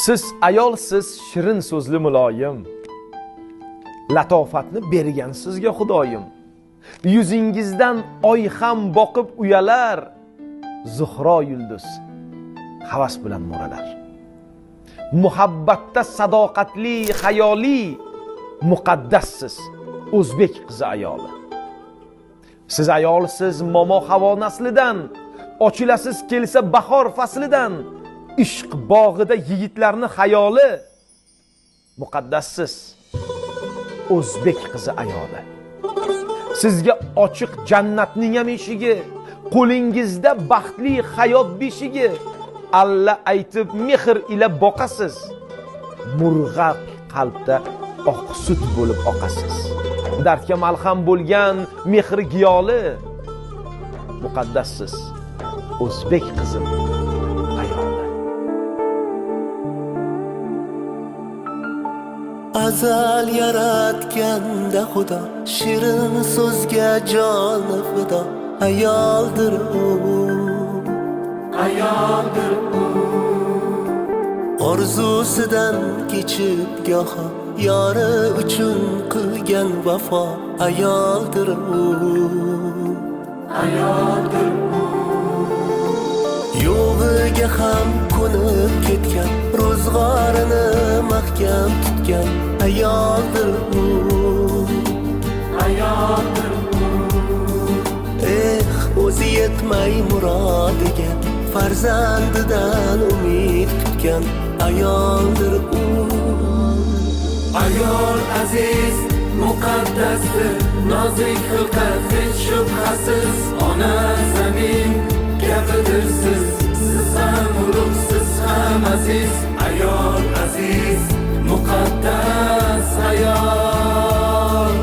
Siz ayolsiz, shirin so'zli muloyim. Latofatni bergan sizga Xudoyim. Yuzingizdan oy ham boqib uyalar. Zuhro yulduz havas bilan mo'ralar. Muhabbatda sadoqatli, hayoli, muqaddassiz o'zbek qizi ayoli. Siz ayolsiz, momo havo naslidan, ochilasiz kelsa bahor faslidan. Ishq bog'ida yigitlarni xayoli, muqaddassiz o'zbek qizi ayoli. Sizga ochiq jannatning ham eshigi, qo'lingizda baxtli hayot beshigi. Alla aytib mehr ila boqasiz, murg'ab qalbda oq sut bo'lib oqasiz. Dardga malham bo'lgan mehr giyoli, muqaddassiz o'zbek qizim ayoli. Azal yaratganda Xudo, shirin so'zga joni fido. Ayoldir u, ayoldir u. Orzusidan kechib goho yori uchun qilgan vafo. Ayoldir u, ayoldir u. Yo'g'iga ham ko'nib ketgan, ro'zg'orini mahkam tutgan. Ayoldir u, ayoldir u. O'zi yetmay murodiga, farzandidan umid kutgan. Ayoldir u. Ayol aziz, muqaddasdir, nozik xilqat hech shubhasiz. Ona zamin gapidir siz, siz ham ulug', siz ham aziz. Ayol aziz, muqaddas ayol.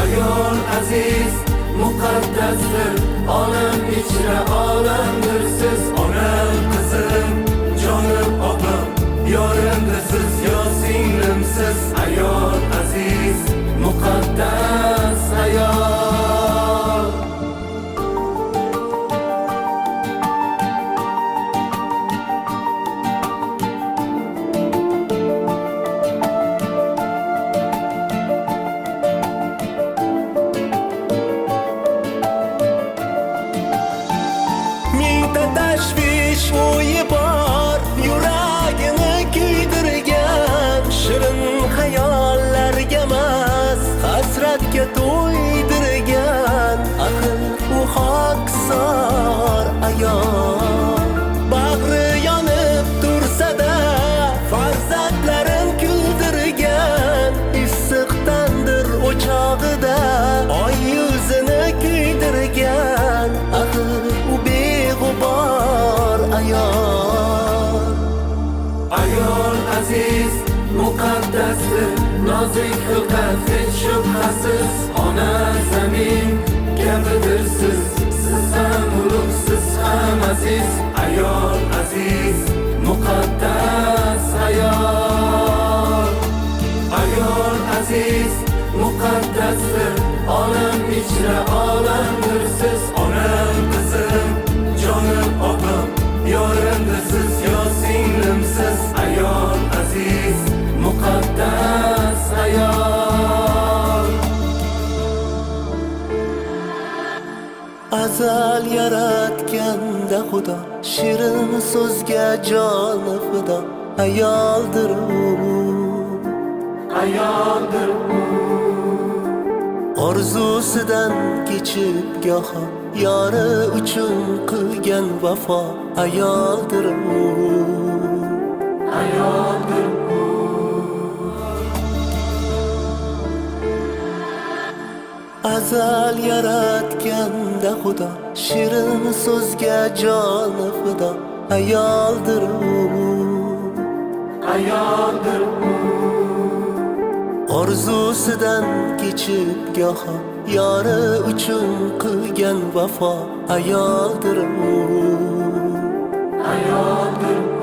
Ayol aziz, muqaddasdir, olam ichra olamdir siz. Onam qizim, jonim opam, yorimdir siz, yo singlimsiz. Ayol aziz, muqaddas ayol. Tashvish o'yi bor, yuragini kuydirgan. Shirin xayollarga emas, hasratga to'ydirgan. Aql u hokisor ayol. Bag'ri yonib tursa-da, farzandlarin kuldirgan. Issiqdandir o'chog'ida oy yuzini kuydirgan. Aql u beg'ubor ayol. Ayol aziz, muqaddasdir, nozik xilqat hech shubhasiz. Ona zamin gapidir siz, siz ham ulug', siz ham aziz. Ayol aziz, muqaddas ayol. Ayol aziz, muqaddasdir, olam ichra olamdir siz. Onam qizim, jonim opam, yorimdir siz, yo singlimsiz. Ayol aziz, muqaddas ayol. Azal yaratganda Xudo, shirin so'zga joni fido. Ayoldir u, Ayoldir u. orzusidan kechib goho yori uchun qilgan vafo. Ayoldir u, Ayoldir u. azal yaratganda Xudo, shirin so'zga joni fido. Ayoldir u, Ayoldir u. orzusidan kechib goho yori uchun qilgan vafo. Ayoldir u, Ayoldir u.